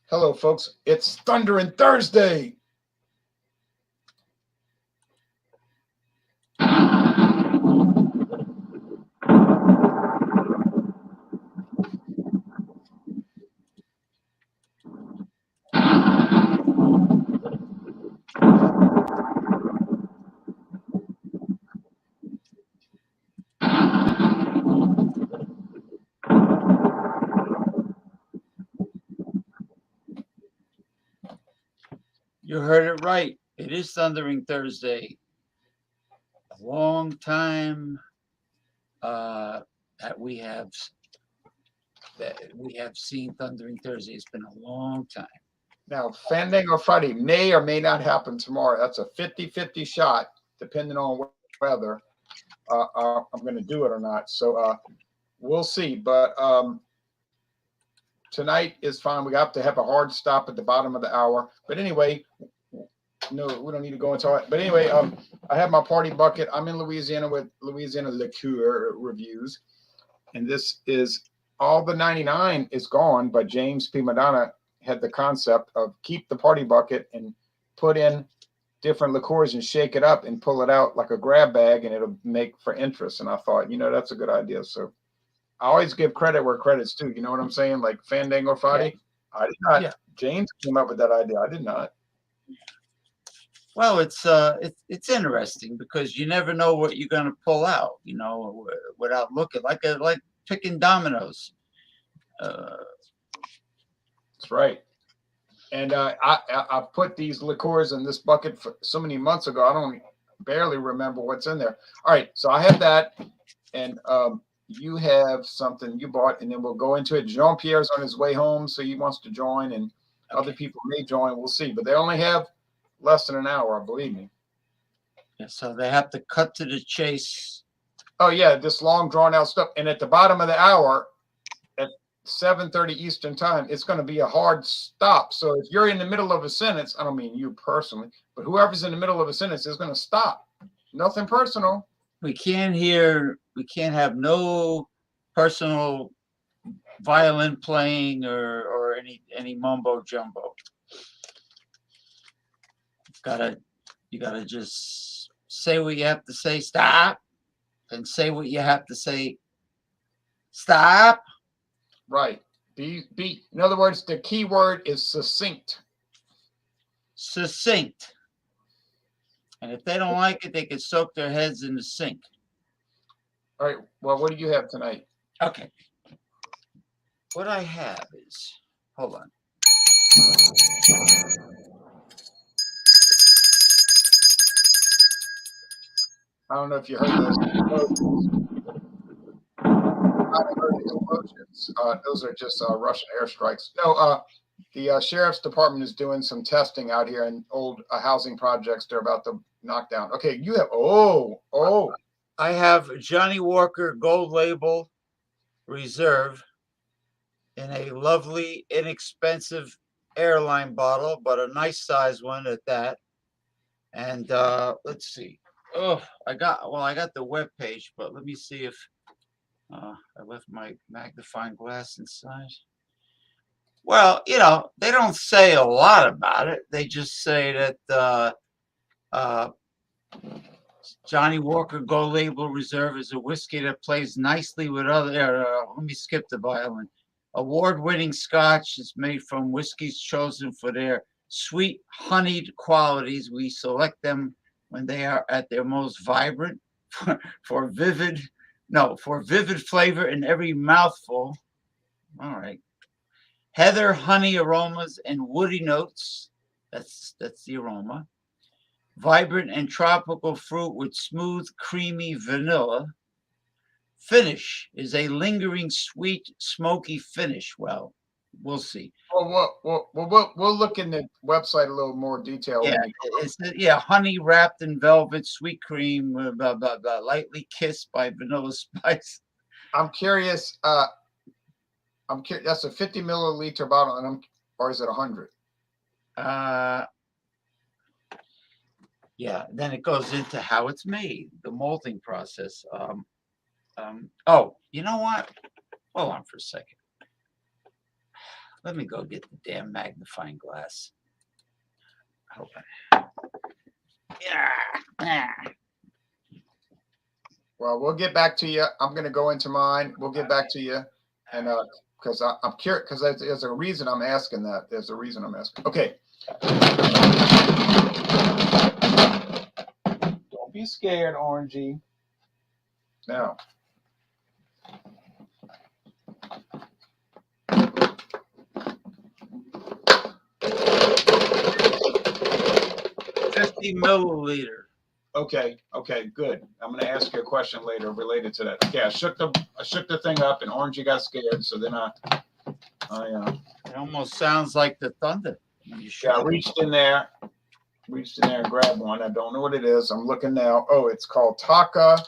Hello, folks. It's Thundering Thursday. You heard it right. It is Thundering Thursday. A long time uh, that we have seen Thundering Thursday. It's been a long time. Now, Fandango Friday may or may not happen tomorrow. That's a 50-50 shot, depending on weather. I'm going to do it or not. So we'll see. But tonight is fine. We have to have a hard stop at the bottom of the hour. But anyway, no, we don't need to go into it. But anyway, I have my party bucket. I'm in Louisiana with Louisiana Liqueur reviews. And this is all the 99 is gone, but James P. Madonna had the concept of keep the party bucket and put in different liqueurs and shake it up and pull it out like a grab bag and it'll make for interest. And I thought, that's a good idea. So I always give credit where credit's due. You know what I'm saying? Like Fandango Friday. Yeah. I did not. Yeah. James came up with that idea. I did not. Well, it's interesting because you never know what you're going to pull out. Without looking like picking dominoes. That's right. And I put these liqueurs in this bucket for so many months ago. I don't barely remember what's in there. All right, so I have that, and you have something you bought, and then we'll go into it. Jean Pierre's on his way home, so he wants to join, and other people may join. We'll see, but they only have less than an hour, believe me. Yeah, so they have to cut to the chase. Oh yeah, this long drawn out stuff, and at the bottom of the hour, at 7:30 Eastern time, it's going to be a hard stop. So if you're in the middle of a sentence, I don't mean you personally, but whoever's in the middle of a sentence is going to stop. Nothing personal. We can't have no personal violin playing or any mumbo jumbo. You gotta just say what you have to say, stop, and say what you have to say, stop. Right. In other words, the key word is succinct. Succinct. And if they don't like it, they can soak their heads in the sink. All right. Well, what do you have tonight? Okay. What I have is, hold on. I don't know if you heard those explosions. I heard explosions. Those are just Russian airstrikes. No, the sheriff's department is doing some testing out here in old housing projects they're about to knock down. Okay, you have I have Johnny Walker Gold Label Reserve in a lovely, inexpensive airline bottle, but a nice size one at that. And let's see. Oh, I got the web page, but let me see if I left my magnifying glass inside. Well, they don't say a lot about it. They just say that Johnny Walker Gold Label Reserve is a whiskey that plays nicely with other. Let me skip the violin. Award-winning Scotch is made from whiskeys chosen for their sweet, honeyed qualities. We select them when they are at their most vibrant, for vivid flavor in every mouthful. All right. Heather, honey aromas, and woody notes. That's the aroma. Vibrant and tropical fruit with smooth, creamy vanilla. Finish is a lingering, sweet, smoky finish. Well, we'll see. Well, we'll look in the website a little more detail. Yeah, honey wrapped in velvet, sweet cream, blah, blah, blah, lightly kissed by vanilla spice. I'm curious. That's a 50 milliliter bottle, or is it 100? Yeah. Then it goes into how it's made, the malting process. Oh, you know what? Hold on for a second. Let me go get the damn magnifying glass. Open. Yeah. Well, we'll get back to you. I'm going to go into mine. We'll get back to you. And because I'm curious, because there's a reason I'm asking that. There's a reason I'm asking. Okay. Don't be scared, Orangey. Now. $50 milliliter. Okay, good. I'm going to ask you a question later related to that. Okay, I shook the thing up, and Orangey got scared. So then It almost sounds like the thunder. I reached in there and grabbed one. I don't know what it is. I'm looking now. Oh, it's called Taka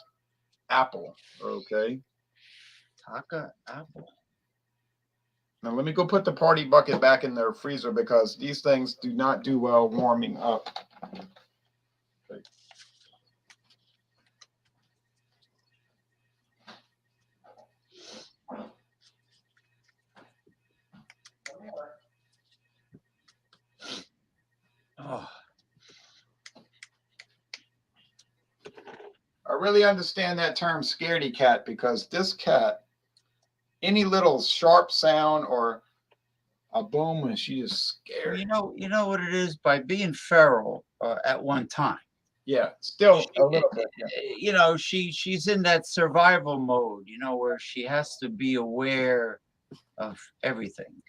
Apple. Okay. Taka Apple. Now let me go put the party bucket back in the freezer because these things do not do well warming up. Okay. Oh. I really understand that term scaredy cat because this cat, any little sharp sound or a boom and she is scared. You know what it is? By being feral at one time. Yeah, still a little bit. Yeah. You know, she's in that survival mode, you know, where she has to be aware of everything.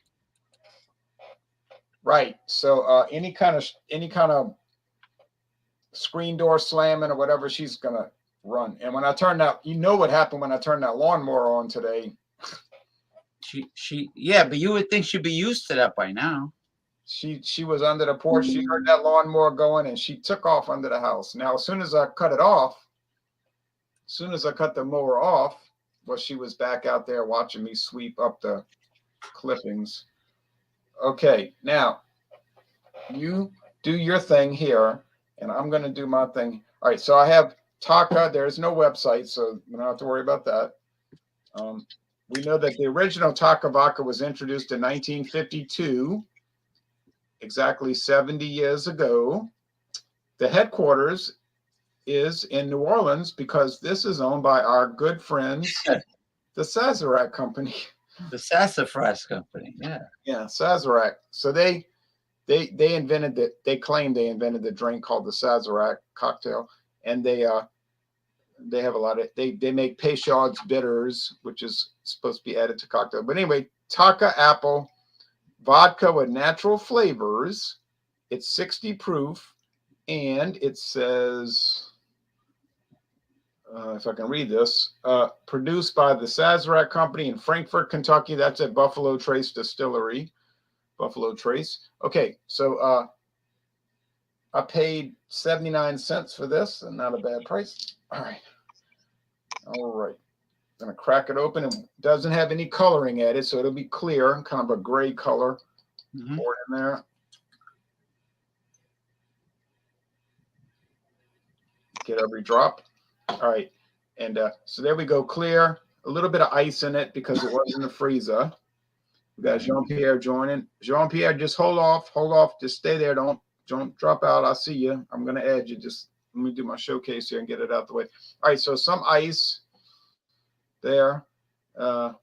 Right. So any kind of screen door slamming or whatever, she's gonna run. And when I turned out, you know what happened when I turned that lawnmower on today. Yeah, but you would think she'd be used to that by now. She was under the porch. She heard that lawnmower going, and she took off under the house. Now, as soon as I cut the mower off, well, she was back out there watching me sweep up the clippings. Okay, now you do your thing here, and I'm going to do my thing. All right, so I have Taka. There's no website, so we don't have to worry about that. We know that the original Taka vodka was introduced in 1952, exactly 70 years ago. The headquarters is in New Orleans because this is owned by our good friends, the Sazerac Company. The Sassafras Company, yeah. Yeah, Sazerac. So they invented they claim they invented the drink called the Sazerac cocktail, and they have a lot of they make Peychaud's bitters, which is supposed to be added to cocktail. But anyway, Taka Apple vodka with natural flavors. It's 60 proof, and it says, if I can read this, produced by the Sazerac Company in Frankfort, Kentucky. That's at Buffalo Trace Distillery. Buffalo Trace. Okay, so I paid 79 cents for this, and not a bad price. All right. I'm gonna crack it open. It doesn't have any coloring added, so it'll be clear, kind of a gray color. Mm-hmm. Pour it in there. Get every drop. All right, and so there we go, clear. A little bit of ice in it because it was in the freezer. We got Jean-Pierre joining. Jean-Pierre, just hold off. Just stay there. Don't drop out. I'll see you. I'm gonna add you. Just let me do my showcase here and get it out the way. All right, so some ice there, and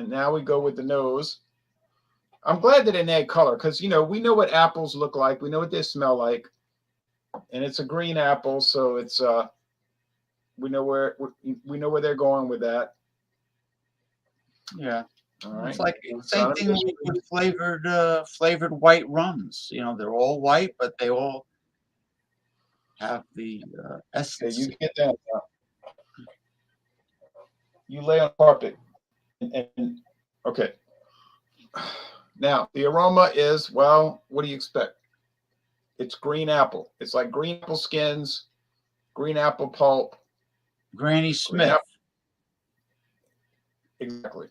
now we go with the nose. I'm glad they didn't add color because we know what apples look like. We know what they smell like, and it's a green apple, so it's we know where they're going with that. Yeah. All right. It's like the same thing with flavored white rums. They're all white, but they all have the essence. Okay, you get down. You lay on carpet. And okay. Now the aroma is, well, what do you expect? It's green apple. It's like green apple skins, green apple pulp. Granny Smith. Exactly.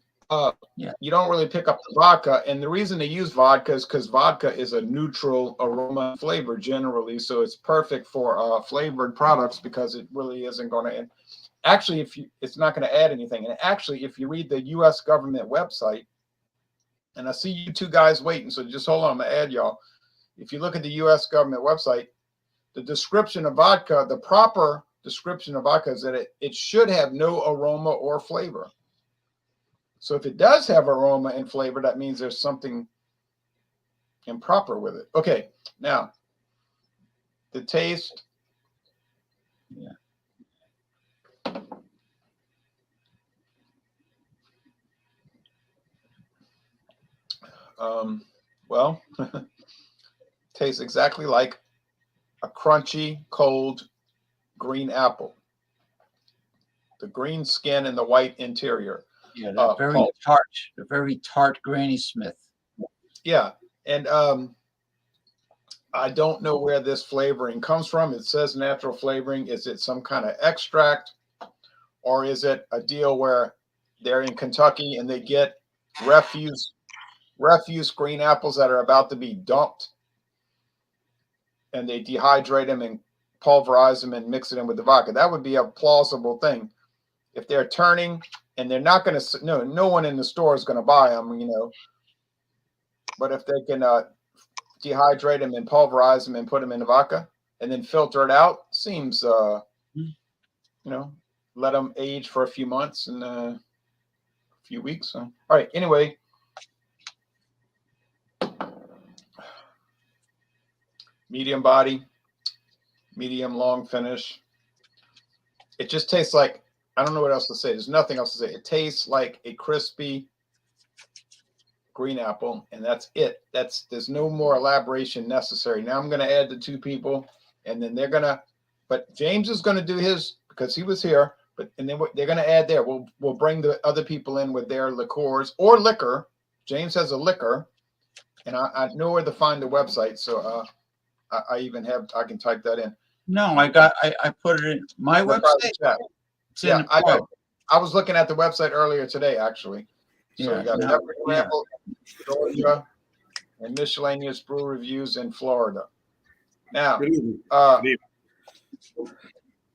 Yeah. You don't really pick up the vodka, and the reason they use vodka is because vodka is a neutral aroma flavor generally, so it's perfect for flavored products because it really isn't going to. Actually, it's not going to add anything. And actually, if you read the U.S. government website, And I see you two guys waiting, so just hold on. I'm gonna add y'all. If you look at the U.S. government website, the description of vodka, the proper description of vodka is that it should have no aroma or flavor. So if it does have aroma and flavor, that means there's something improper with it. Okay, now the taste. Yeah. Well, tastes exactly like a crunchy, cold green apple. The green skin and the white interior. Yeah, they're very tart. They're very tart Granny Smith. Yeah, and I don't know where this flavoring comes from. It says natural flavoring. Is it some kind of extract, or is it a deal where they're in Kentucky and they get refuse green apples that are about to be dumped, and they dehydrate them and pulverize them and mix it in with the vodka? That would be a plausible thing. If they're turning and they're not going to, no one in the store is going to buy them, But if they can dehydrate them and pulverize them and put them in the vodka and then filter it out, seems, let them age for a few months and a few weeks. So, all right. Anyway, medium body, medium long finish. It just tastes like, I don't know what else to say. There's nothing else to say. It tastes like a crispy green apple, and that's it. There's no more elaboration necessary. Now I'm going to add the two people, and then but James is going to do his because he was here. And then they're going to add there. We'll bring the other people in with their liqueurs or liquor. James has a liquor, and I know where to find the website, so I can type that in. No, I put it in my website. Yeah, I know. I was looking at the website earlier today, actually. So we got Beverage Ramble, Georgia, and Miscellaneous Brew Reviews in Florida. Now,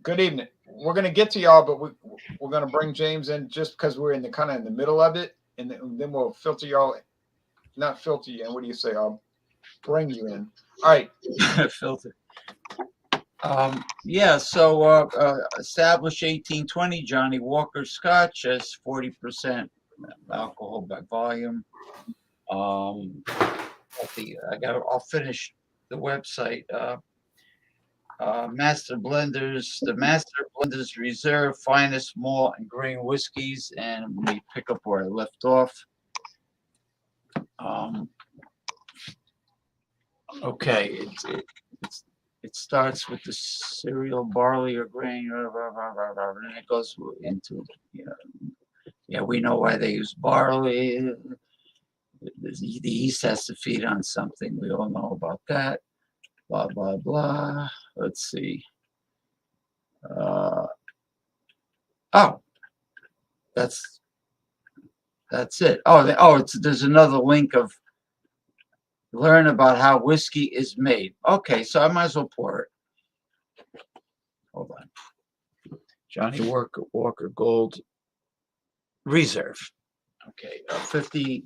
good evening. We're going to get to y'all, but we're going to bring James in just because we're in the middle of it, and then we'll filter y'all. Not filter you in. What do you say? I'll bring you in. All right. Filter. So established 1820 Johnny Walker Scotch has 40% alcohol by volume. I'll finish the website. Master Blenders, the Master Blenders Reserve finest malt and grain whiskeys, and we pick up where I left off. Okay, it starts with the cereal, barley, or grain, and it goes into, we know why they use barley. The yeast has to feed on something. We all know about that. Blah, blah, blah. Let's see. That's it. There's another link of learn about how whiskey is made. Okay, so I might as well pour it. Hold on. Johnny Walker Gold Reserve. Okay, a 50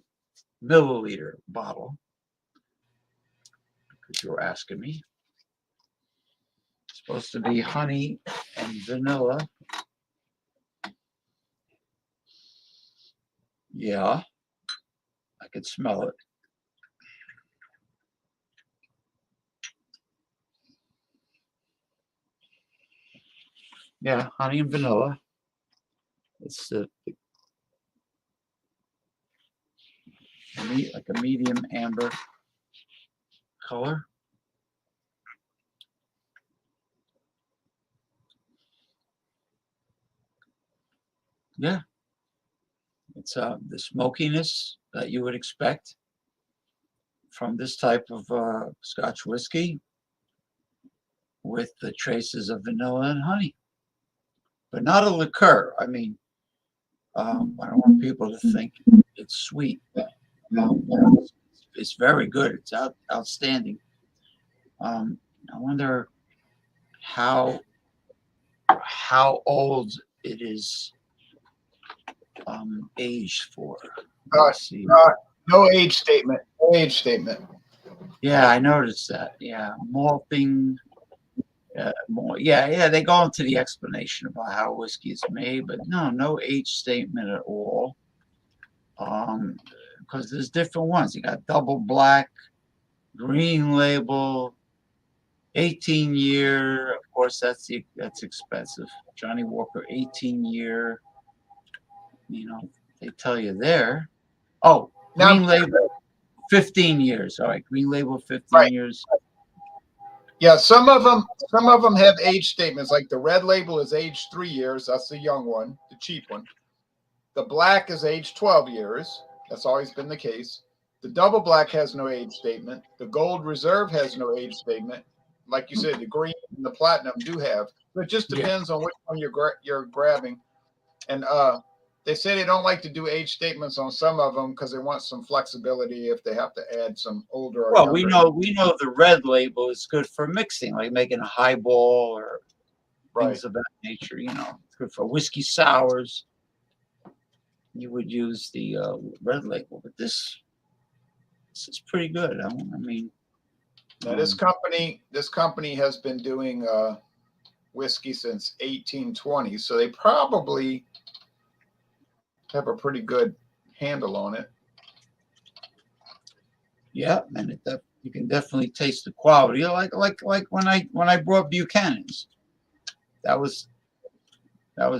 milliliter bottle. Because you were asking me. It's supposed to be honey and vanilla. Yeah, I could smell it. Yeah, honey and vanilla. It's like a medium amber color. Yeah, it's the smokiness that you would expect from this type of Scotch whiskey with the traces of vanilla and honey, but not a liqueur. I mean, I don't want people to think it's sweet. It's very good. It's outstanding. I wonder how old it is aged for. Let's see. No age statement. No age statement. Yeah, I noticed that. Yeah, malting. Yeah. They go into the explanation about how whiskey is made, but no age statement at all. Because there's different ones. You got double black, green label, 18-year. Of course, that's expensive. Johnny Walker 18-year. They tell you there. Oh, Now, green label 15 years. All right, green label 15 right. years. Yeah, some of them have age statements. Like the red label is age 3 years. That's the young one, the cheap one. The black is age 12 years. That's always been the case. The double black has no age statement. The gold reserve has no age statement. Like you said, the green and the platinum do have. But it just Yeah. depends on which one you're grabbing. And they say they don't like to do age statements on some of them because they want some flexibility if they have to add some older or Well, younger. we know the red label is good for mixing, like making a highball or Right. things of that nature. It's good for whiskey sours. You would use the red label, but this is pretty good. I mean, Now this company has been doing whiskey since 1820, so they probably have a pretty good handle on it. yeah, and you can definitely taste the quality. Like when I brought Buchanan's, that was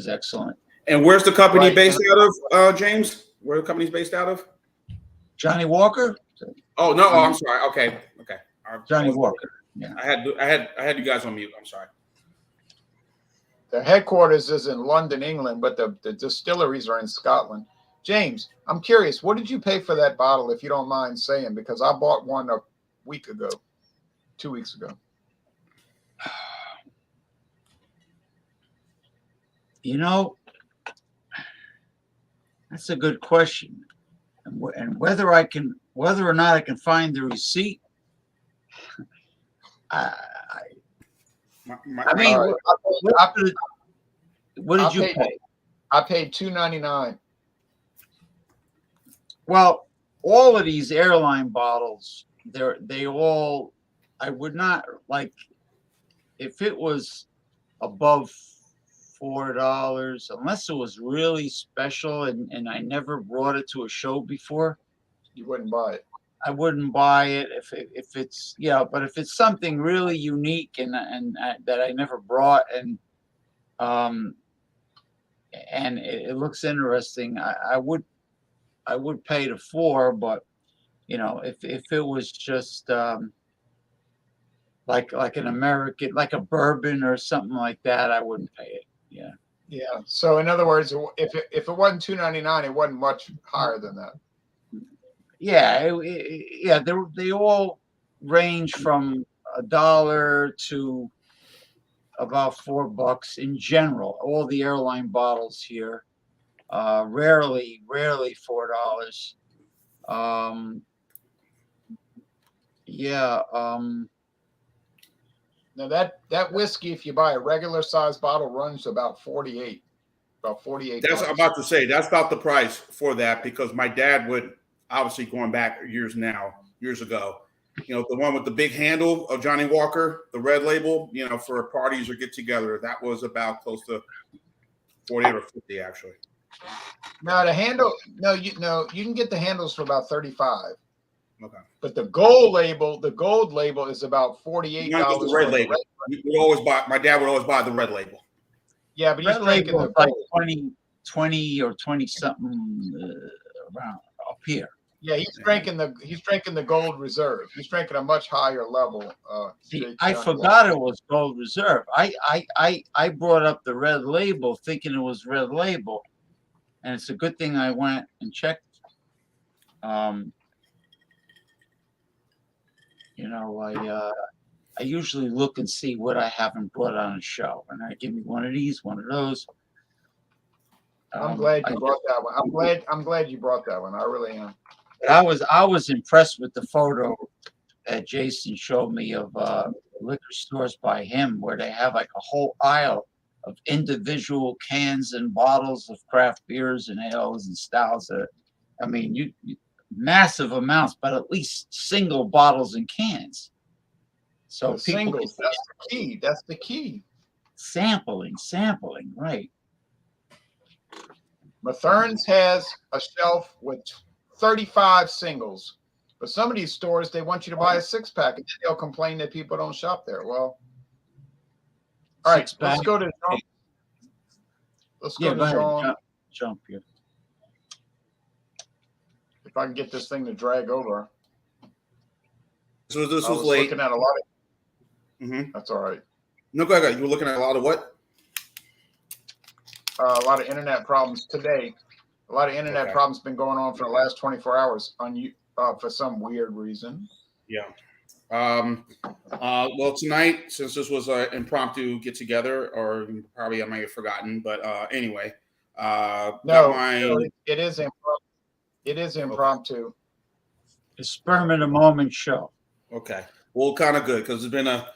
excellent. And where's the company Right. based out of, James? Where the company's based out of? Johnny Walker. Oh no! Oh, I'm sorry. Okay. Johnny Walker. Yeah. I had you guys on mute. I'm sorry. The headquarters is in London, England, but the distilleries are in Scotland. James, I'm curious, what did you pay for that bottle, if you don't mind saying? Because I bought one a week ago, 2 weeks ago. That's a good question, and whether or not I can find the receipt. I mean, All right. what did you pay? I paid $2.99. Well, all of these airline bottles, I would not like if it was above $4, unless it was really special and I never brought it to a show before. You wouldn't buy it. I wouldn't buy it if it's but if it's something really unique and that I never brought and it looks interesting, I would pay the $4, but if it was just like an American, like a bourbon or something like that, I wouldn't pay it. Yeah. Yeah. So in other words, if it wasn't $2.99, it wasn't much higher than that. Yeah, they all range from $1 to about $4 in general. All the airline bottles here, rarely $4. Now that whiskey, if you buy a regular size bottle, runs to about 48. About 48. I'm about to say that's about the price for that because my dad would obviously going back years ago. The one with the big handle of Johnny Walker, the red label, for parties or get together, that was about close to 48 or 50 actually. Now the handle, you can get the handles for about 35. Okay. But the gold label is about $48. The red label. My dad would always buy the red label. Yeah, but he's drinking the like gold. 20 or 20 something around up here. Yeah, he's drinking the gold reserve. He's drinking a much higher level. See, I forgot it was gold reserve. I brought up the red label thinking it was red label, and it's a good thing I went and checked. I usually look and see what I haven't brought on a show, and I give me one of these, one of those. I'm glad you brought that one. I'm glad you brought that one. I really am. I was impressed with the photo that Jason showed me of liquor stores by him, where they have like a whole aisle of individual cans and bottles of craft beers and ales and stouts. I mean, massive amounts, but at least single bottles and cans. So The people singles, that's the key. That's the key. sampling, right? Mathern's has a shelf with 35 singles. But some of these stores, they want you to buy a 6-pack, and then they'll complain that people don't shop there. Well, all right, let's go to Jean. Let's go to Jean. Jump here. If I can get this thing to drag over. So this I was late. Looking at a lot of. Mm-hmm. That's all right. No, go ahead. You were looking at a lot of what? A lot of internet problems today. A lot of internet problems been going on for the last 24 hours for some weird reason. Yeah. Well, tonight, since this was an impromptu get together, or probably I might have forgotten, but anyway, no, it is impromptu. It is impromptu. A sperm in a moment show. Okay. Well, kind of good because it's been a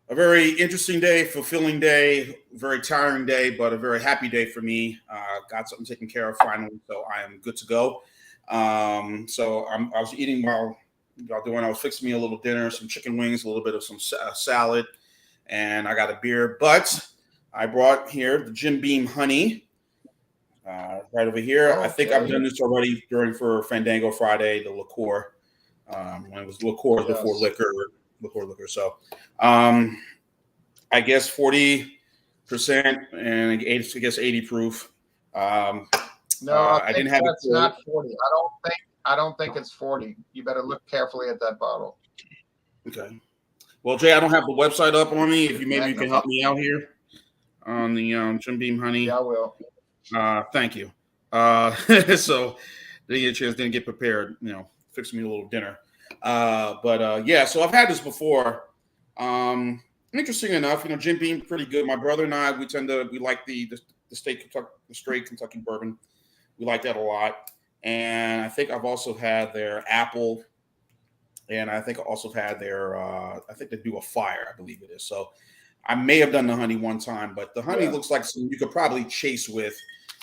very interesting day, fulfilling day, very tiring day, but a very happy day for me. Got something taken care of finally, so I am good to go. So I was eating while I was fixing me a little dinner, some chicken wings, a little bit of some salad, and I got a beer. But I brought here the Jim Beam Honey right over here. Okay. I think I've done this already for Fandango Friday, the liqueur. When it was liqueurs before liquor. So I guess 40% and 80 proof. No, I didn't have it's not 40. I don't think it's 40. You better look carefully at that bottle. Okay. Well, Jay, I don't have the website up on me. If you can help me out here on the Jim Beam Honey. Yeah, I will. Thank you. So didn't get a chance, didn't get prepared, fix me a little dinner. Yeah, so I've had this before. Interesting enough, Jim Beam, pretty good. My brother and I, we like the straight Kentucky bourbon. We like that a lot. And I think I've also had their apple, and I think I also had their, I think they do a fire, I believe it is. So I may have done the honey one time, but the honey looks like something you could probably chase with.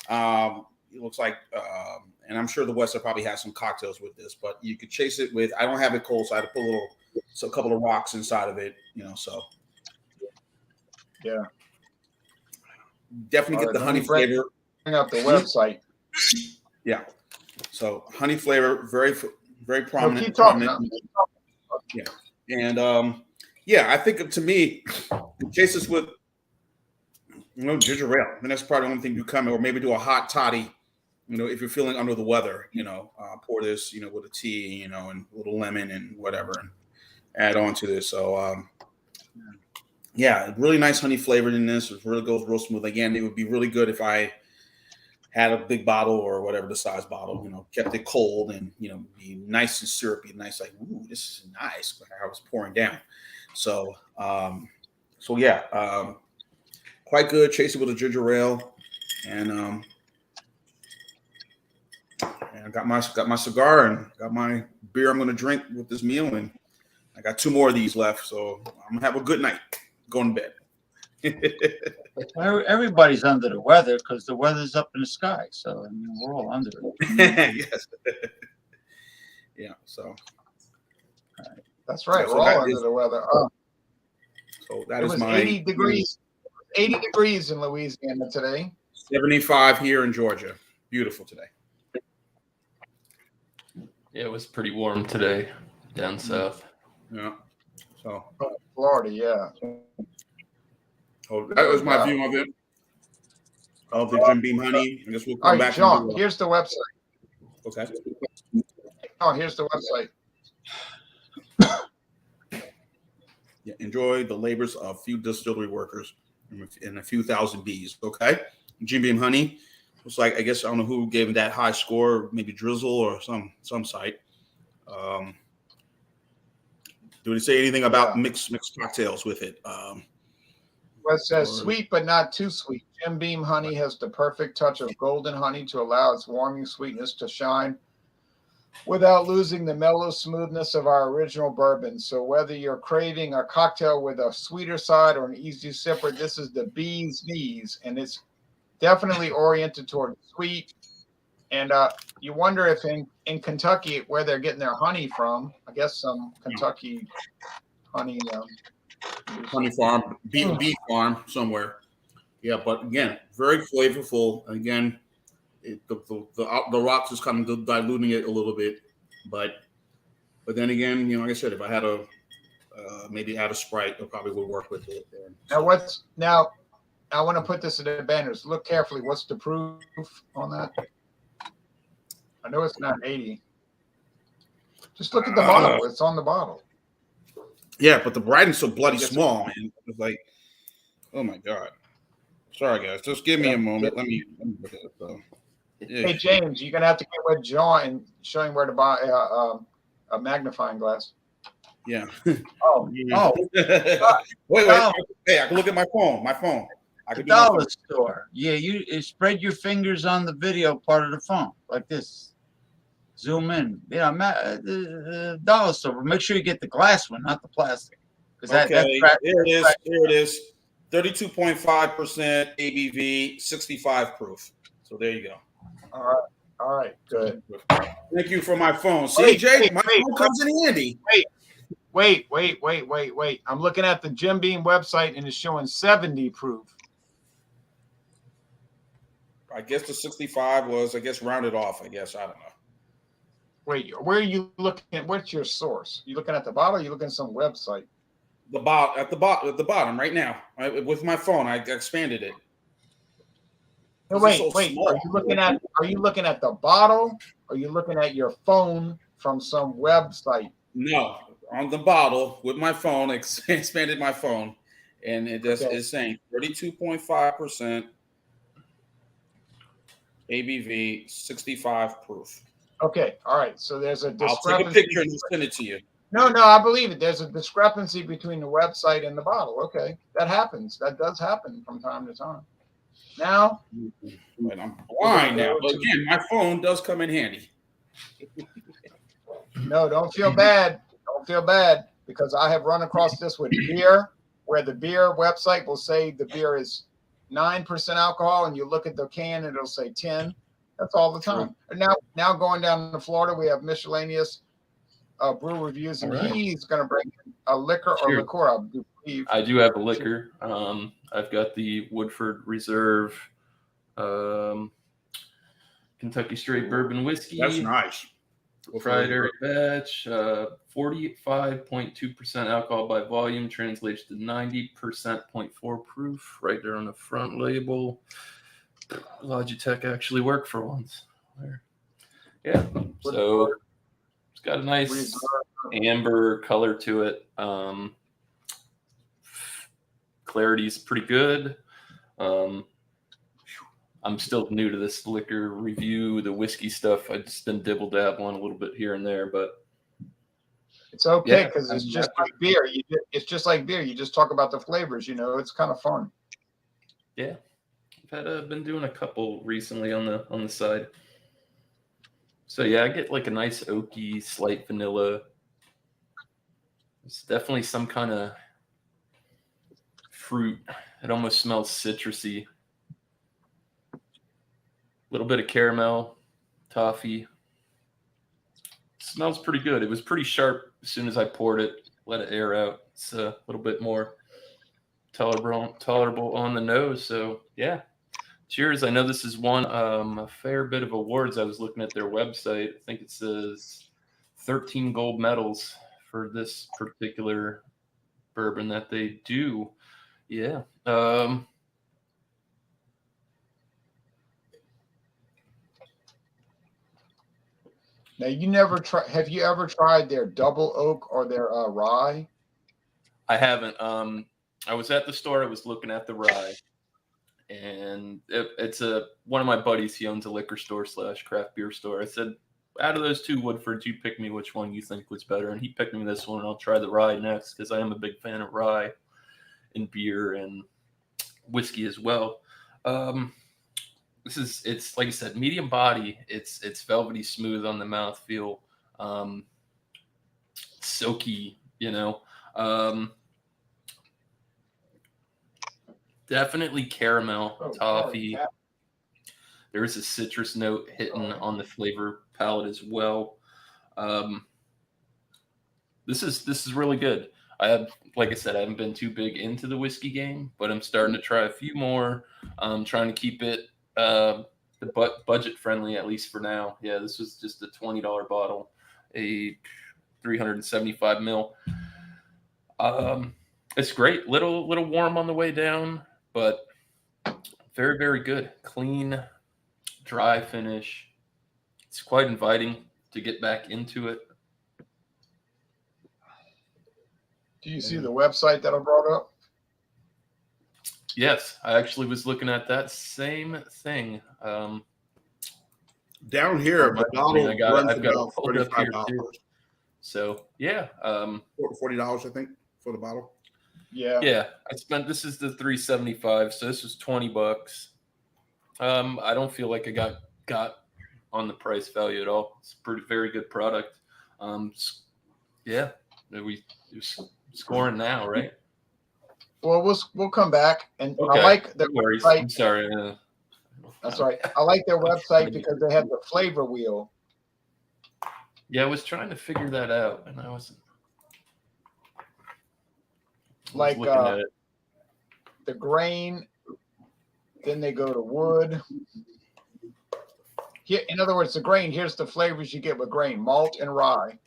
It looks like, and I'm sure the West probably has some cocktails with this, but you could chase it with, I don't have it cold, so I had to put a couple of rocks inside of it, so. Yeah. Definitely get the honey flavor. Bring up the website. Yeah. So honey flavor, very, very prominent. Keep talking. Yeah. And I think to me, chase this with ginger ale. And that's probably the only thing you come in, or maybe do a hot toddy. If you're feeling under the weather, pour this, with a tea, and a little lemon and whatever, and add on to this. So, really nice honey flavored in this. It really goes real smooth. Again, it would be really good if I had a big bottle or whatever the size bottle, kept it cold and, be nice and syrupy, nice, like, ooh, this is nice. But I was pouring down. So, quite good. Chase it with a ginger ale. And I got my cigar and got my beer I'm going to drink with this meal. And I got 2 more of these left. So I'm going to have a good night going to bed. Everybody's under the weather because the weather's up in the sky. So we're all under it. Yes. Yeah. So. All right. That's right. We're all under the weather. So that is 80 degrees. 80 degrees in Louisiana today. 75 here in Georgia. Beautiful today. Yeah, it was pretty warm today down south. Yeah. So Florida, yeah. Oh, that was my view of it. Of the Jim Beam Honey. I guess we'll come back. John, here's the website. Okay. Oh, here's the website. Yeah, enjoy the labors of few distillery workers and a few thousand bees. Okay. Jim Beam Honey. It's like, I guess, I don't know who gave him that high score, maybe Drizzle or some site. Do they say anything about mixed cocktails with it? It says sweet but not too sweet. Jim Beam Honey has the perfect touch of golden honey to allow its warming sweetness to shine without losing the mellow smoothness of our original bourbon. So whether you're craving a cocktail with a sweeter side or an easy sipper, this is the bee's knees, and it's definitely oriented toward sweet, And you wonder if in Kentucky where they're getting their honey from. I guess some Kentucky honey. Honey farm, bee farm somewhere. Yeah, but again, very flavorful. Again, the rocks is kind of diluting it a little bit, but then again, like I said, if I had a maybe add a Sprite, it probably would work with it. Now I want to put this in the banners. Look carefully. What's the proof on that? I know it's not 80. Just look at the bottle. It's on the bottle. Yeah, but the writing's so bloody small, man. It's like, oh my god. Sorry, guys. Just give me a moment. Let me look at it though. Hey, James, you're gonna have to get with John and show him where to buy a magnifying glass. Yeah. Oh. Wait. Hey, I can look at my phone. I The can dollar store. Yeah, you spread your fingers on the video part of the phone like this. Zoom in. Yeah, the dollar store. But make sure you get the glass one, not the plastic. Okay, here it is. 32.5% ABV, 65 proof. So there you go. All right, good. Thank you for my phone. See, Jay, my phone comes in handy. Wait. I'm looking at the Jim Beam website and it's showing 70 proof. I guess the 65 was, rounded off. I don't know. Wait, where are you looking? What's your source? You looking at the bottle? Or you looking at some website? At the bottom right now. With my phone, I expanded it. No, wait. Are you looking at the bottle? Or are you looking at your phone from some website? No, on the bottle with my phone. Expanded my phone, and it just is saying 32.5% ABV, 65 proof. Okay, all right. So there's a discrepancy. I'll take a picture and send it to you. No, I believe it. There's a discrepancy between the website and the bottle. Okay, that happens. That does happen from time to time. Now, but I'm blind now. But again, my phone does come in handy. No, don't feel bad. Don't feel bad because I have run across this with beer, where the beer website will say the beer is 9% alcohol, and you look at the can and it'll say 10. That's all the time. And now going down to Florida, we have Miscellaneous Brew reviews, and he's going to bring a liquor or liqueur. I do have a liquor. I've got the Woodford Reserve Kentucky Straight Bourbon Whiskey. That's nice. Proprietary batch, 45.2% alcohol by volume, translates to 90.4 proof. Right there on the front label. Logitech actually worked for once. Yeah, so it's got a nice amber color to it. Clarity's pretty good. I'm still new to this liquor review, the whiskey stuff. I've just been dibble-dabbling a little bit here and there, but it's okay because it's just like beer. It's just like beer. You just talk about the flavors. It's kind of fun. Yeah, I've been doing a couple recently on the side. So yeah, I get like a nice oaky, slight vanilla. It's definitely some kind of fruit. It almost smells citrusy. A little bit of caramel, toffee. Smells pretty good. It was pretty sharp as soon as I poured it. Let it air out. It's a little bit more tolerable on the nose. So yeah, cheers. I know this has won a fair bit of awards. I was looking at their website. I think it says 13 gold medals for this particular bourbon that they do. Yeah. Now, have you ever tried their double oak or their rye? I haven't. I was at the store. I was looking at the rye, and it's one of my buddies. He owns a liquor store / craft beer store. I said, out of those two Woodfords, you pick me which one you think was better. And he picked me this one, and I'll try the rye next because I am a big fan of rye in beer and whiskey as well. It's like I said, medium body. It's velvety smooth on the mouthfeel, silky, definitely caramel, toffee. There is a citrus note hitting on the flavor palette as well. This is really good. Like I said, I haven't been too big into the whiskey game, but I'm starting to try a few more. I'm trying to keep it budget friendly, at least for now. Yeah, this was just a $20 bottle, a 375 mil. It's great. Little warm on the way down, but very, very good. Clean, dry finish. It's quite inviting to get back into it. Do you see the website that I brought up? Yes, I actually was looking at that same thing. Down here, the bottle I've runs got about it pulled up here $45. too. So yeah, $40, I think, for the bottle. Yeah. yeah. This is the 375, so this was $20. I don't feel like I got on the price value at all. It's a very good product. Yeah, we scoring now, right? Well, we'll come back, and Okay. I like the No worries. website. I'm sorry. That's right. I like their website because they have the flavor wheel. Yeah, I was trying to figure that out, and I wasn't. Like looking at it. the grain, then they go to wood. Here, in other words, the grain, here's the flavors you get with grain: malt and rye.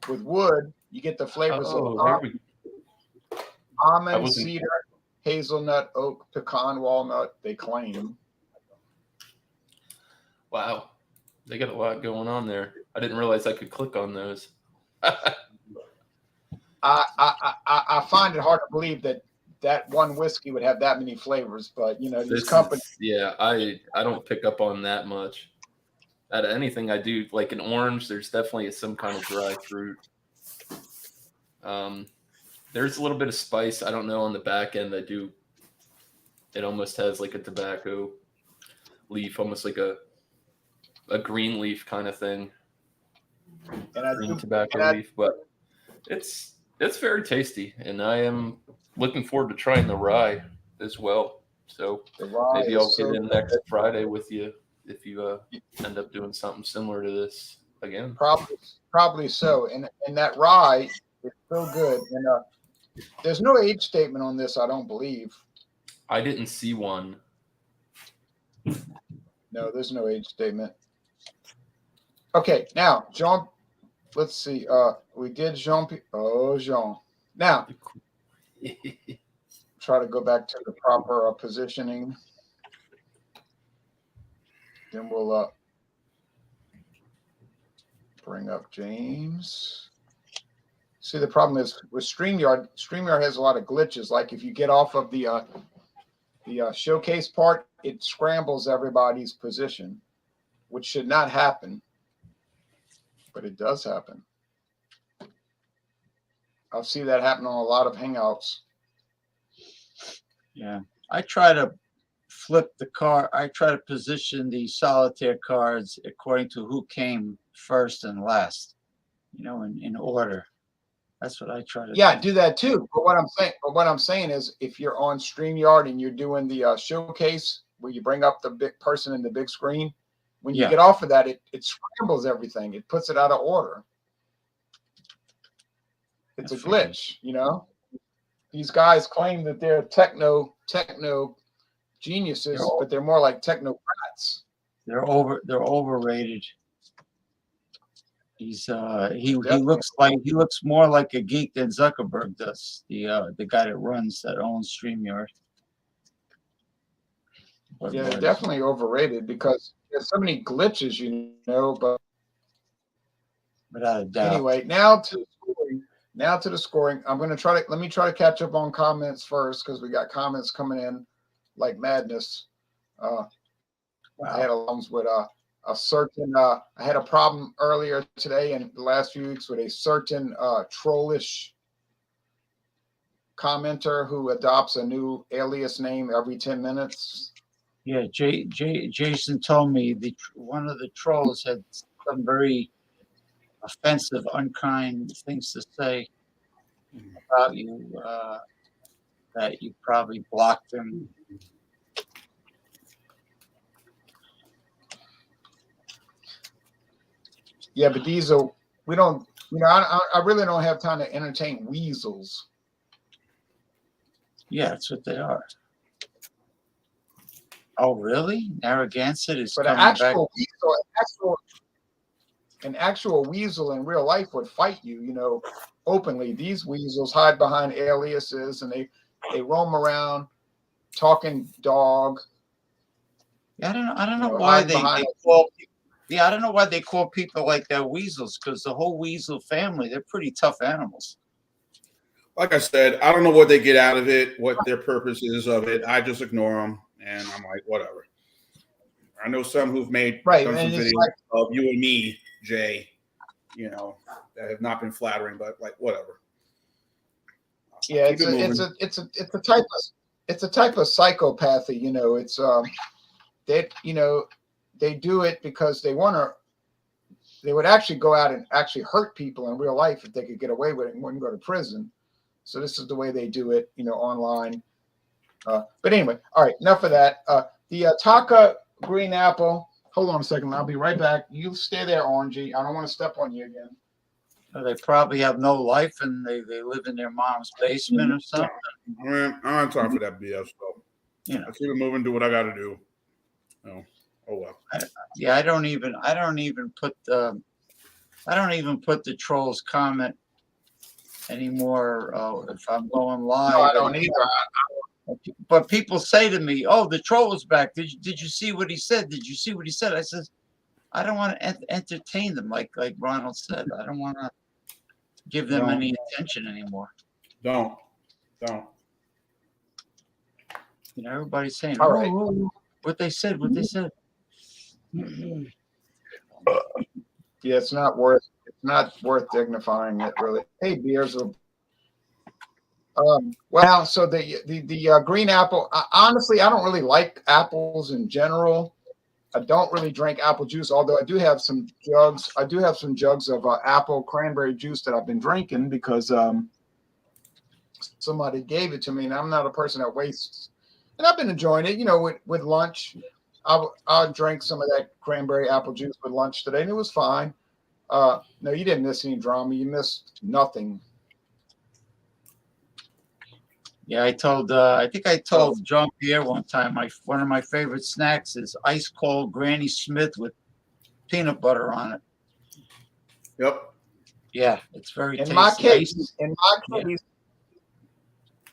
With wood, you get the flavors of almond, cedar, hazelnut, oak, pecan, walnut. They claim. Wow, they got a lot going on there. I didn't realize I could click on those. I find it hard to believe that one whiskey would have that many flavors, but you know, these companies. Yeah, I don't pick up on that much. Out of anything I do, like an orange, there's definitely some kind of dry fruit. There's a little bit of spice. I don't know on the back end. It almost has like a tobacco leaf, almost like a green leaf kind of thing. Green tobacco leaf, but it's very tasty, and I am looking forward to trying the rye as well. So maybe I'll get in next Friday with you if you end up doing something similar to this again. Probably so. And that rye is so good. And there's no age statement on this, I don't believe. I didn't see one. No, there's no age statement. Okay, now Jean. Let's see. We did Jean. Jean. Now, try to go back to the proper positioning. Then we'll bring up James. See, the problem is with StreamYard has a lot of glitches. Like if you get off of the showcase part, it scrambles everybody's position, which should not happen. But it does happen. I'll see that happen on a lot of Hangouts. Yeah. I try to flip the card. I try to position the solitaire cards according to who came first and last, you know, in order. That's what I try to do. Do that too. But what I'm saying is if you're on StreamYard and you're doing the showcase where you bring up the big person in the big screen, when you get off of that, it scrambles everything. It puts it out of order. It's a glitch, you know. These guys claim that they're techno geniuses, but they're more like technocrats. They're overrated. He looks more like a geek than Zuckerberg does. The guy that owns StreamYard. Yeah, definitely overrated because there's so many glitches, you know. But without a doubt. Anyway, now to the scoring. Let me try to catch up on comments first because we got comments coming in like madness. Wow. I had alarms with a certain. I had a problem earlier today and the last few weeks with a certain trollish commenter who adopts a new alias name every 10 minutes. Yeah, Jason told me one of the trolls had some very offensive, unkind things to say about you that you probably blocked him. Yeah, but these are we don't. I really don't have time to entertain weasels. Yeah, that's what they are. Oh, really? Narragansett is But an coming back. actual weasel, an actual weasel in real life would fight you, openly. These weasels hide behind aliases and they roam around talking dog. Yeah, I don't know why hiding they behind call. Yeah, I don't know why they call people like that weasels, because the whole weasel family, they're pretty tough animals. Like I said, I don't know what they get out of it, what their purpose is of it. I just ignore them, and I'm like, whatever. I know some who've done some videos of you and me, Jay, that have not been flattering, but like whatever. Yeah, it's a type of psychopathy. It's they do it because they would actually go out and actually hurt people in real life if they could get away with it and wouldn't go to prison. So this is the way they do it, online. But anyway, all right, enough of that. The Taka green apple. Hold on a second. I'll be right back. You stay there, Orangey. I don't want to step on you again. They probably have no life and they live in their mom's basement or something. I don't have time for that BS. So I keep it moving, do what I got to do. Oh well. I don't even put the trolls comment anymore if I'm going live. No, I don't either. But people say to me, "Oh, the troll is back. Did you see what he said? Did you see what he said?" I says, "I don't want to entertain them, like Ronald said. I don't want to give them any attention anymore." Don't. Everybody's saying, All right. what they said. Yeah, it's not worth dignifying it, really. Hey, beers are. Well, so the green apple. Honestly, I don't really like apples in general. I don't really drink apple juice, although I do have some jugs. I do have some jugs of apple cranberry juice that I've been drinking because somebody gave it to me, and I'm not a person that wastes. And I've been enjoying it. With lunch, I'll drink some of that cranberry apple juice with lunch today, and it was fine. No, you didn't miss any drama. You missed nothing. Yeah, I think I told Jean-Pierre one time, one of my favorite snacks is ice cold Granny Smith with peanut butter on it. Yep. Yeah, it's very tasty.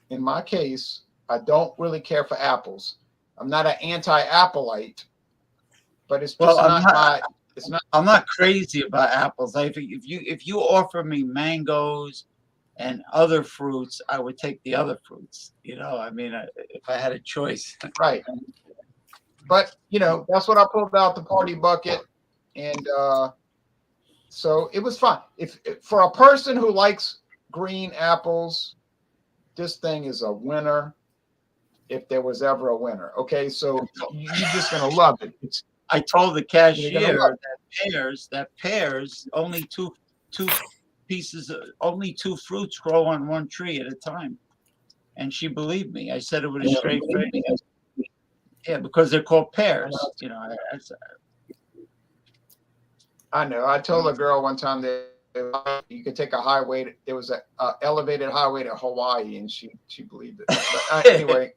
In my case, I don't really care for apples. I'm not an anti-Appleite, but it's just I'm not crazy about apples. If you offer me mangoes and other fruits, I would take the other fruits. If I had a choice. Right. But that's what I pulled out the party bucket, and so it was fun. If for a person who likes green apples, this thing is a winner. If there was ever a winner, okay, so you're just gonna love it. I told the cashier that pears only two pieces, only two fruits grow on one tree at a time, and she believed me. I said it with a straight face. Yeah, because they're called pears. I know. I told a girl one time that you could take a highway. There was a elevated highway to Hawaii, and she believed it. But anyway.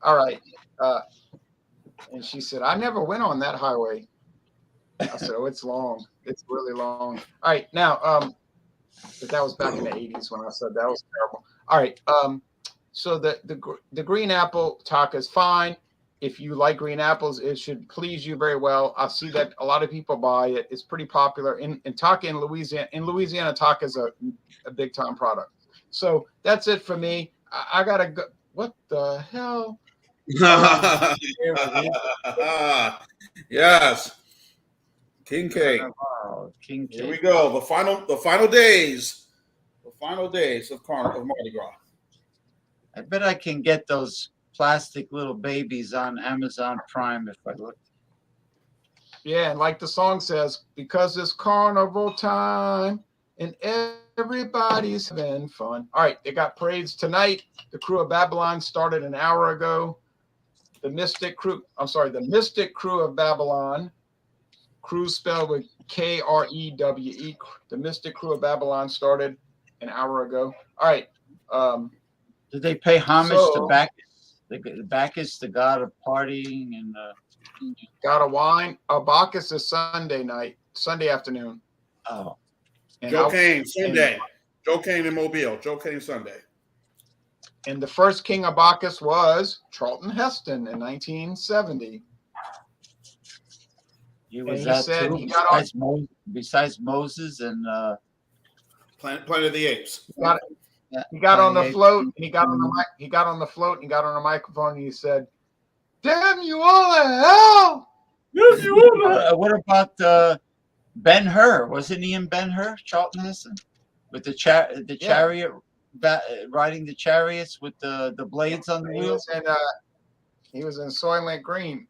All right. And she said, "I never went on that highway." I said, "Oh, it's long. It's really long." All right. Now, but that was back in the 80s when I said that was terrible. All right. So the green apple Taka is fine. If you like green apples, it should please you very well. I see that a lot of people buy it. It's pretty popular in Taka in Louisiana. In Louisiana, Taka is a big time product. So that's it for me. I gotta go. What the hell? Yes. King K. Here we go. The final days. The final days of Mardi Gras. I bet I can get those plastic little babies on Amazon Prime if I look. Yeah, and like the song says, because it's carnival time and everybody's having fun. All right, they got parades tonight. The Crew of Babylon started an hour ago. The Mystic Crew. I'm sorry, the Mystic Crew of Babylon. Crew spelled with Krewe. The Mystic Crew of Babylon started an hour ago. All right. Did they pay homage to So- Bacchus? Bacchus, the god of partying and Got a wine. Bacchus is Sunday afternoon. oh, And Joe Kane Sunday. Joe Kane in Mobile. Joe Kane Sunday. And the first king of Bacchus was Charlton Heston in 1970. he was he that said too. he got Besides Moses and Planet of the Apes. He got on the Kanye. float. And he got on the mic. He got on the float. And he got on the microphone. And he said, "Damn you all to hell!" What about Ben-Hur? Wasn't he in Ben-Hur, Charlton Heston, with the chariot, riding the chariots with the blades on the wheels? He was in Soylent Green.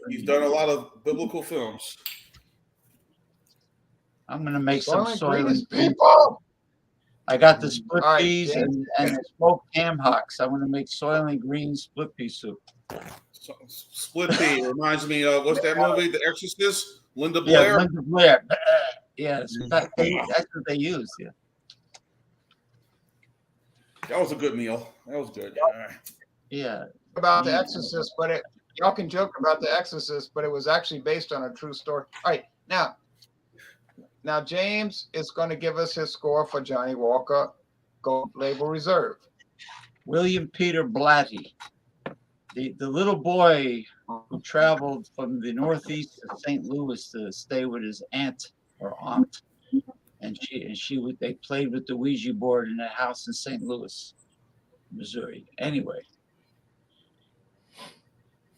He's done a lot of biblical films. I'm gonna make some Soylent Green is Soylent Green. people. I got the split All right, peas James. and the smoked ham hocks. I'm gonna make Soylent Green split pea soup. So, Split Pea reminds me of what's that movie? The Exorcist. Linda Yeah, Blair. Linda Blair. Yeah, that's what they use. Yeah. That was a good meal. That was good. All right. Yeah. About The Exorcist, but y'all can joke about The Exorcist, but it was actually based on a true story. All right, now James is going to give us his score for Johnny Walker Gold Label Reserve. William Peter Blatty, the little boy who traveled from the Northeast to St. Louis to stay with his aunt, and they played with the Ouija board in a house in St. Louis, Missouri. Anyway,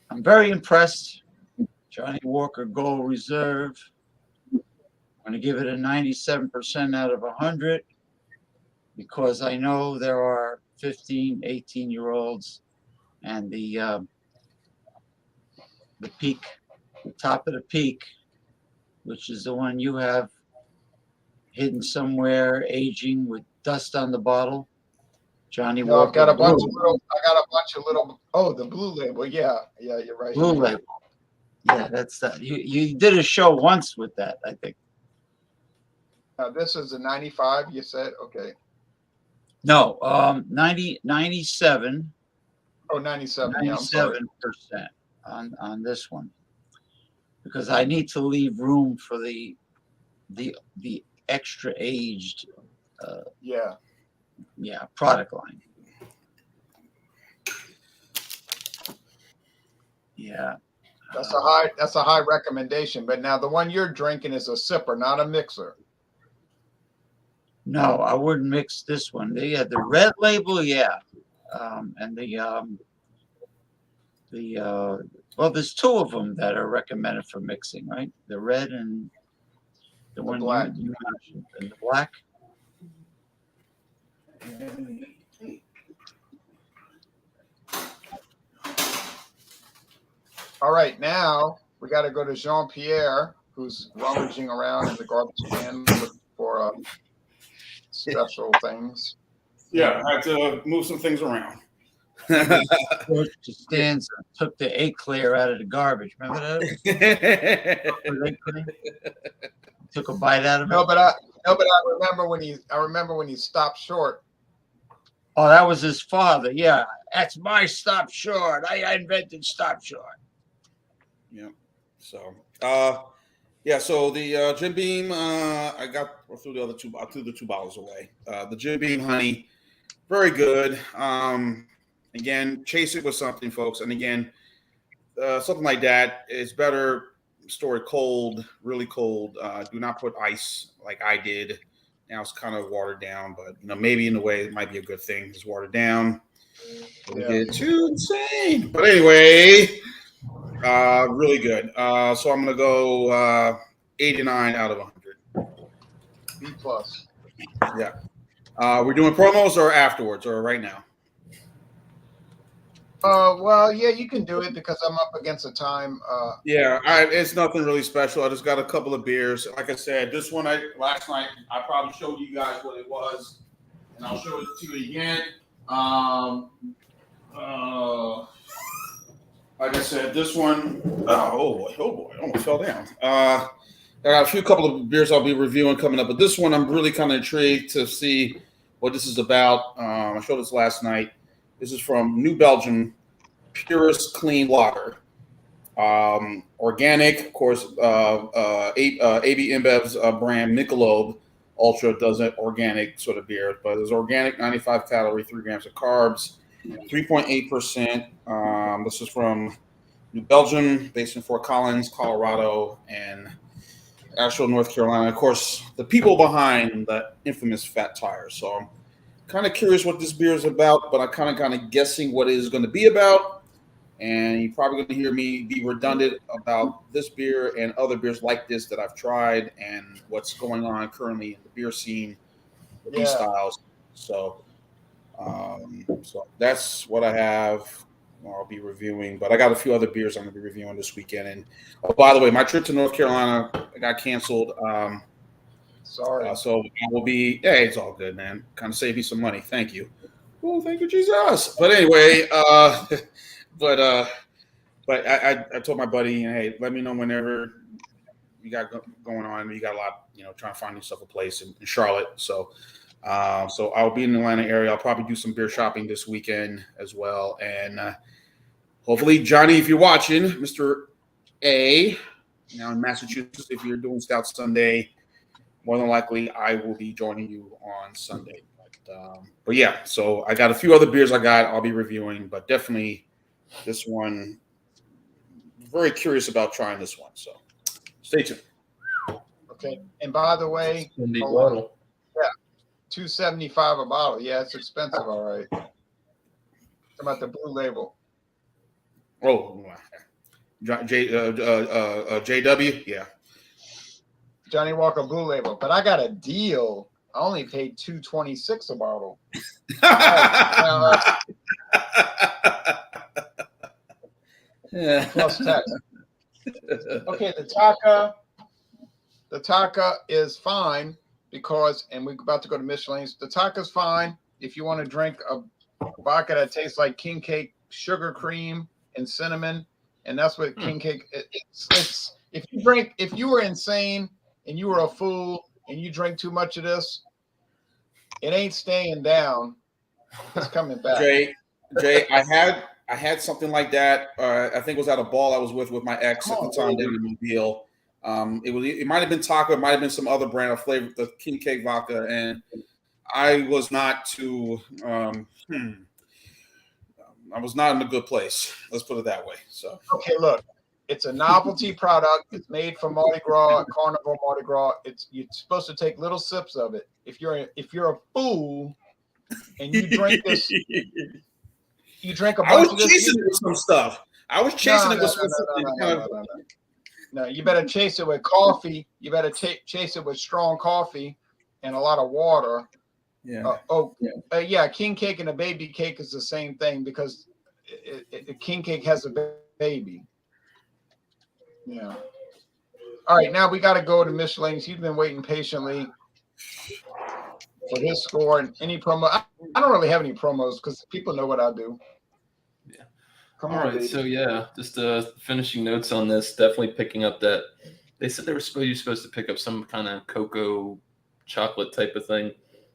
I'm very impressed. Johnny Walker Gold Reserve. I'm going to give it a 97% out of 100 because I know there are 15, 18-year-olds and the peak, the top of the peak, which is the one you have hidden somewhere, aging with dust on the bottle. Johnny No, Walker. I've got a bunch Blue. of little. I got a bunch of little. Oh, the Blue Label. Yeah, you're right. Blue Label. Yeah, that's that. You did a show once with that, I think. This is a 95. You said okay. No, 97. Oh, 97. Yeah, I'm sorry. 97% on this one, because I need to leave room for the extra aged product line. Yeah, That's a high recommendation. But now the one you're drinking is a sipper, not a mixer. no, I wouldn't mix this one. The red label, and well, there's two of them that are recommended for mixing, right? The red and the one black. you mentioned, and the black. All right, now we got to go to Jean-Pierre, who's rummaging around in the garbage can looking for special things. Yeah, I had to move some things around. George Costanza took the eclair out of the garbage. Remember that? Took a bite out of it. No, but I remember when he stopped short. Oh, that was his father. Yeah, that's my stop short. I invented stop short. Yeah. So, so the Jim Beam, I threw the two bottles away. The Jim Beam honey, very good. Again, chase it with something, folks. And again, something like that is better stored cold, really cold. Do not put ice like I did. Now it's kind of watered down, but maybe in a way it might be a good thing. It's watered down. It's too insane. But anyway, really good. So I'm gonna go 89 out of 100. B plus. Yeah. We're doing promos or afterwards or right now? Well, yeah, you can do it because I'm up against the time. It's nothing really special. I just got a couple of beers. Like I said, this one last night I probably showed you guys what it was, and I'll show it to you again. Like I said, this one, oh boy, I almost fell down. I got a couple of beers I'll be reviewing coming up, but this one I'm really kind of intrigued to see what this is about. I showed this last night. This is from New Belgium, Purest Clean Lager. Organic, of course, AB InBev's brand Michelob Ultra does an organic sort of beer, but it's organic, 95 calorie, 3 grams of carbs, 3.8%. This is from New Belgium, based in Fort Collins, Colorado, and Asheville, North Carolina. Of course, the people behind the infamous Fat Tire. So I'm kind of curious what this beer is about, but I'm kind of guessing what it is going to be about. And you're probably going to hear me be redundant about this beer and other beers like this that I've tried and what's going on currently in the beer scene with these styles. So, so that's what I have. I'll be reviewing, but I got a few other beers I'm going to be reviewing this weekend. And by the way, my trip to North Carolina got canceled. Sorry. So I will be. Hey, it's all good, man. Kind of save me some money. Thank you. Oh, thank you, Jesus. But anyway, But I told my buddy, hey, let me know whenever you got going on. You got a lot, trying to find yourself a place in Charlotte. So I'll be in the Atlanta area. I'll probably do some beer shopping this weekend as well. And hopefully, Johnny, if you're watching, Mr. A, now in Massachusetts, if you're doing Stout Sunday, more than likely I will be joining you on Sunday. But yeah, so I got a few other beers I'll be reviewing, but definitely this one, very curious about trying this one. So stay tuned. Okay. And by the way, bottle. Yeah, $2.75 a bottle. Yeah, it's expensive, all right. About the Brew label. Oh, JW, yeah. Johnny Walker Blue Label, but I got a deal. I only paid $2.26 a bottle. Plus tax. Okay, the Taka is fine because, and we're about to go to Miscellaneous. The Taka's fine if you want to drink a vodka that tastes like king cake, sugar cream, and cinnamon, and that's what king cake. It's if you were insane and you were a fool and you drink too much of this, it ain't staying down. It's coming back. Jay, I had something like that. I think it was at a ball I was with my ex at the time. They did a deal. It might have been Taco, it might have been some other brand of flavor, the king cake vodka, and I was not too. I was not in a good place. Let's put it that way. So okay, look, it's a novelty product. It's made for Mardi Gras, Carnival Mardi Gras. You're supposed to take little sips of it. If you're a fool and you drink this, you drink a bunch of this. I was chasing it with some stuff. I was chasing it with some stuff. No, you better chase it with coffee. You better chase it with strong coffee and a lot of water. Yeah. Yeah. King cake and a baby cake is the same thing because king cake has a baby. Yeah. All right, now we got to go to Miscellaneous. He's been waiting patiently for his score and any promo. I don't really have any promos because people know what I do. Yeah. All right, baby. So yeah, just finishing notes on this. Definitely picking up that they said you're supposed to pick up some kind of cocoa chocolate type of thing,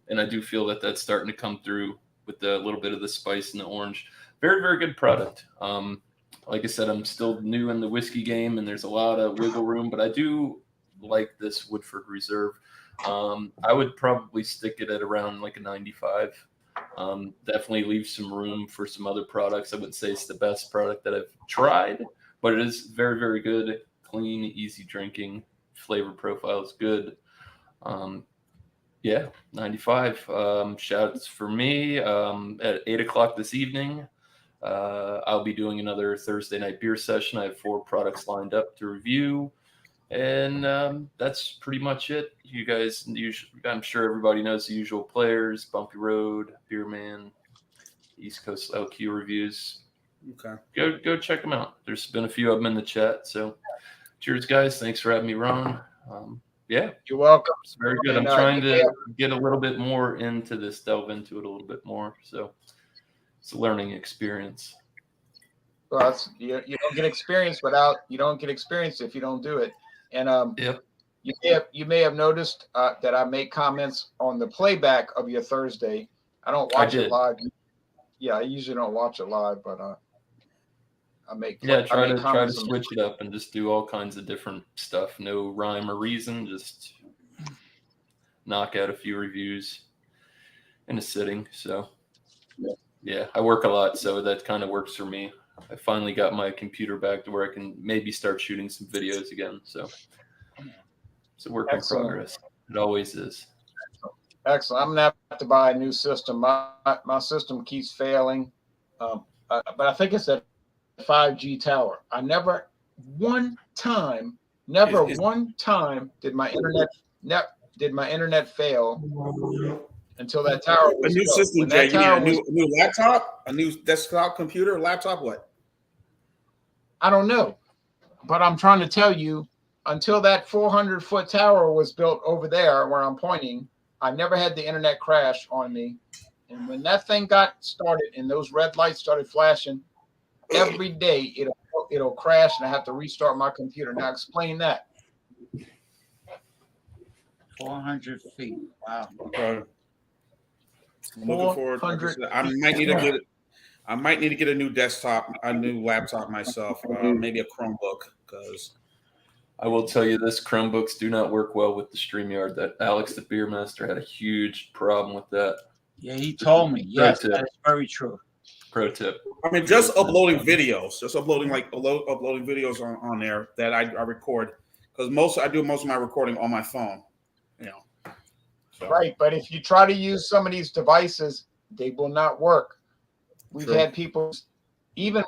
and I do feel that that's starting to come through with the little bit of the spice and the orange. Very, very good product. Like I said, I'm still new in the whiskey game, and there's a lot of wiggle room, but I do like this Woodford Reserve. I would probably stick it at around like a 95. Definitely leave some room for some other products. I wouldn't say it's the best product that I've tried, but it is very, very good. Clean, easy drinking. Flavor profile is good. Yeah, 95. Shouts for me at 8 o'clock this evening. I'll be doing another Thursday night beer session. I have 4 products lined up to review. And that's pretty much it. You guys, I'm sure everybody knows the usual players: Bumpy Road, Beer Man, East Coast LQ reviews. Okay. Go check them out. There's been a few of them in the chat. So cheers, guys. Thanks for having me, Ron. Yeah. You're welcome. It's very good. I'm trying to get a little bit more into this, delve into it a little bit more. So it's a learning experience. Well, that's, you don't get experience if you don't do it. And Yep. you may have noticed that I make comments on the playback of your Thursday. I don't watch it live. Yeah, I usually don't watch it live, but I make try to switch it up and just do all kinds of different stuff. No rhyme or reason, just knock out a few reviews in a sitting. So yeah, I work a lot, so that kind of works for me. I finally got my computer back to where I can maybe start shooting some videos again. So it's a work in progress. It always is. Excellent. I'm gonna have to buy a new system. My system keeps failing, but I think it's a 5G tower. I never one time did my internet fail until that tower was a new built. system. When Jay, that you need a new laptop, a new desktop computer, laptop. What? I don't know, but I'm trying to tell you, until that 400-foot tower was built over there where I'm pointing, I never had the internet crash on me. And when that thing got started and those red lights started flashing, every day it'll crash and I have to restart my computer. Now explain that. 400 feet. Wow. I'm looking forward. Like I said, I might need to get a new desktop, a new laptop myself, maybe a Chromebook, because I will tell you this: Chromebooks do not work well with the StreamYard. That Alex, the beer master, had a huge problem with that. Yeah, he told me. Yes, that is very true. Pro tip. I mean, just uploading videos, uploading videos on there that I record, because I do most of my recording on my phone, you know. So. Right, but if you try to use some of these devices, they will not work. We've had people, even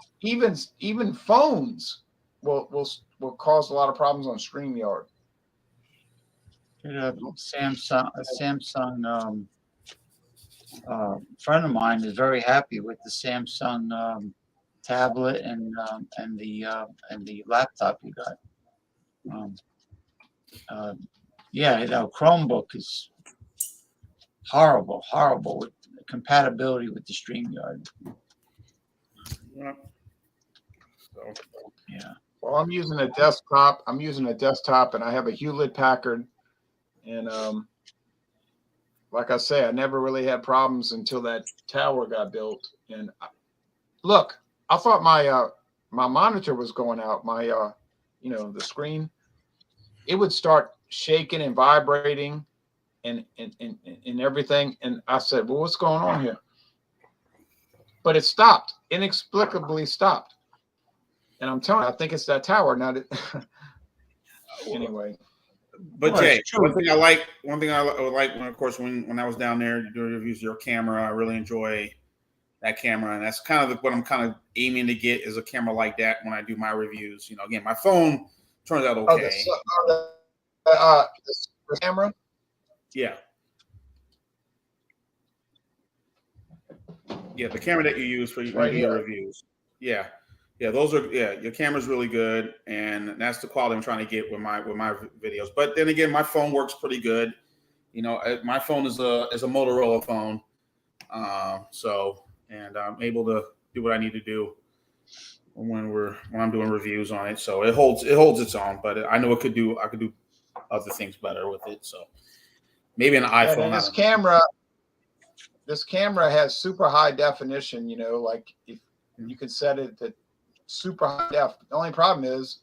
phones will cause a lot of problems on StreamYard. A Samsung friend of mine is very happy with the Samsung tablet and the laptop you got. Chromebook is horrible with compatibility with the StreamYard. Yeah. So. Yeah. Well, I'm using a desktop. And I have a Hewlett-Packard, and like I say, I never really had problems until that tower got built. And look, I thought my monitor was going out. My the screen, it would start shaking and vibrating, and everything. And I said, "Well, what's going on here?" But it stopped, inexplicably stopped. And I'm telling you, I think it's that tower. Now that anyway. But Jay, one thing I would like when, of course, when I was down there doing reviews of your camera, I really enjoy that camera, and that's kind of what I'm kind of aiming to get is a camera like that when I do my reviews. You know, again, my phone turns out okay. The camera. Yeah. Yeah, the camera that you use for your reviews. Yeah. Yeah, your camera's really good, and that's the quality I'm trying to get with my videos. But then again, my phone works pretty good. You know, my phone is a Motorola phone, and I'm able to do what I need to do when I'm doing reviews on it. So it holds its own, but I know I could do other things better with it. So maybe an iPhone. This camera has super high definition. You know, like if you could set it to super high def. The only problem is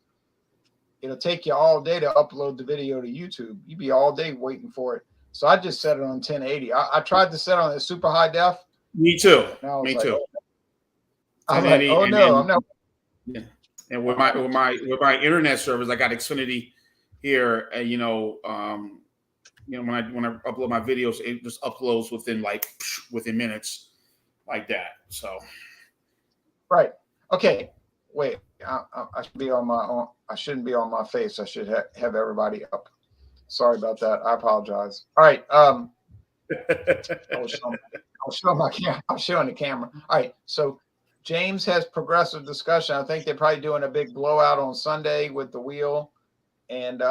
it'll take you all day to upload the video to YouTube. You'd be all day waiting for it. So I just set it on 1080. I tried to set it on a super high def. Me too. Too. I'm like, oh no, I'm not. Yeah. And with my internet service, I got Xfinity here, and when I upload my videos, it just uploads within minutes, like that. So, right. Okay. Wait. I should be on my own. I shouldn't be on my face. I should have everybody up. Sorry about that. I apologize. All right. I was showing the camera. All right. So James has progressive discussion. I think they're probably doing a big blowout on Sunday with the wheel, and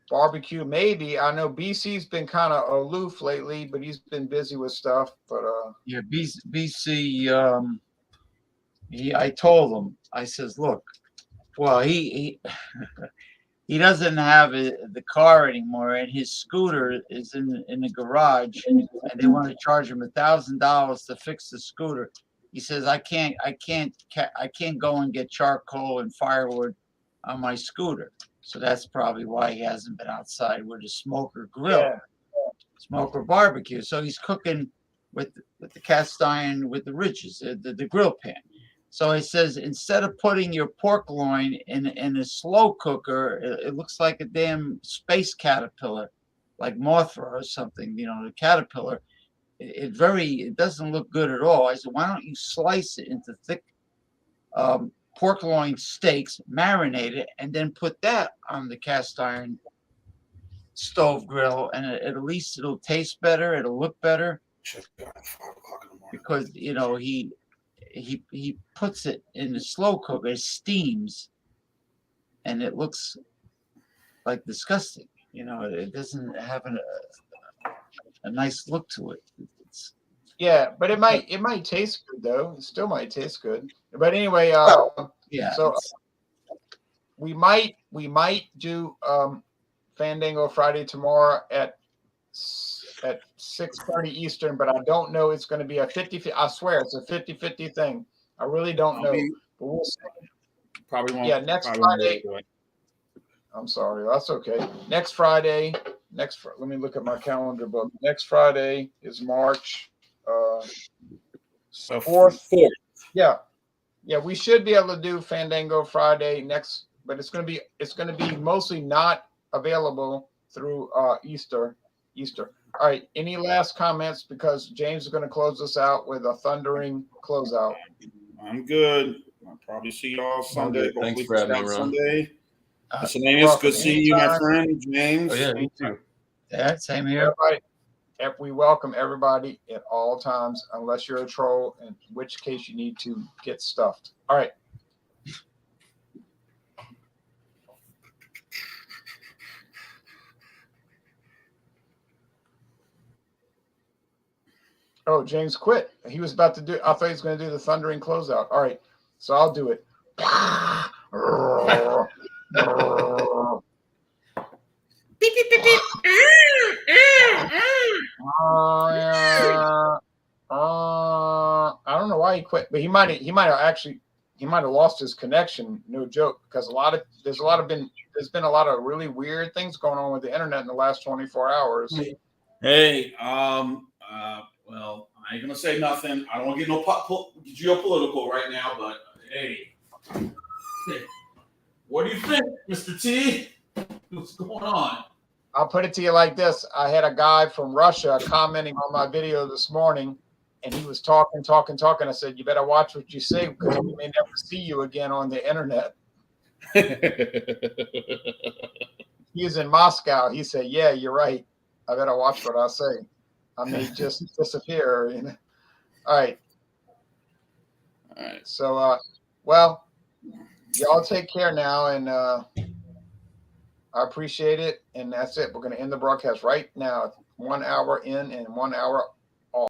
Barbecue, maybe. I know BC's been kind of aloof lately, but he's been busy with stuff. But Yeah, BC. I told him. I says, look. Well, he he doesn't have the car anymore, and his scooter is in the garage, and they want to charge him $1,000 to fix the scooter. He says, I can't go and get charcoal and firewood on my scooter. So that's probably why he hasn't been outside with a smoker grill, smoker barbecue. So he's cooking with the cast iron with the ridges, the grill pan. So he says, instead of putting your pork loin in a slow cooker, it looks like a damn space caterpillar, like Mothra or something, the caterpillar. It doesn't look good at all. I said, why don't you slice it into thick pork loin steaks, marinate it, and then put that on the cast iron stove grill, and at least it'll taste better, it'll look better. Because he puts it in the slow cooker, it steams, and it looks like disgusting. It doesn't have a nice look to it. but it might taste good though. It still might taste good. But anyway, yeah. So we might do Fandango Friday tomorrow at 6:30 Eastern, but I don't know. It's going to be a 50. I swear it's a 50-50 thing. I really don't know. But we'll see. Probably won't. Yeah, next Friday. I'm sorry. That's okay. Next Friday. Let me look at my calendar book. Next Friday is March 4th. Yeah. We should be able to do Fandango Friday next, but it's going to be mostly not available through Easter. All right. Any last comments? Because James is going to close us out with a thundering closeout. I'm good. I'll probably see y'all Sunday. Thanks for having me, Ron. Sunday. Miscellaneous, good seeing you, my friend, James. Oh, yeah, me too. Yeah, same here. We welcome everybody at all times, unless you're a troll, in which case you need to get stuffed. All right. Oh, James quit. He was about to do. I thought he was going to do the thundering closeout. All right, so I'll do it. I don't know why he quit, but he might have lost his connection. No joke, because there's been a lot of really weird things going on with the internet in the last 24 hours. Hey, well, I ain't gonna say nothing. I don't want to get no geopolitical right now, but hey, what do you think, Mr. T? What's going on? I'll put it to you like this. I had a guy from Russia commenting on my video this morning, and he was talking. I said, you better watch what you say because we may never see you again on the internet. He's in Moscow. He said, yeah, you're right. I better watch what I say. I may just disappear. All right. So, well, y'all take care now, and I appreciate it. And that's it. We're going to end the broadcast right now. 1 hour in and 1 hour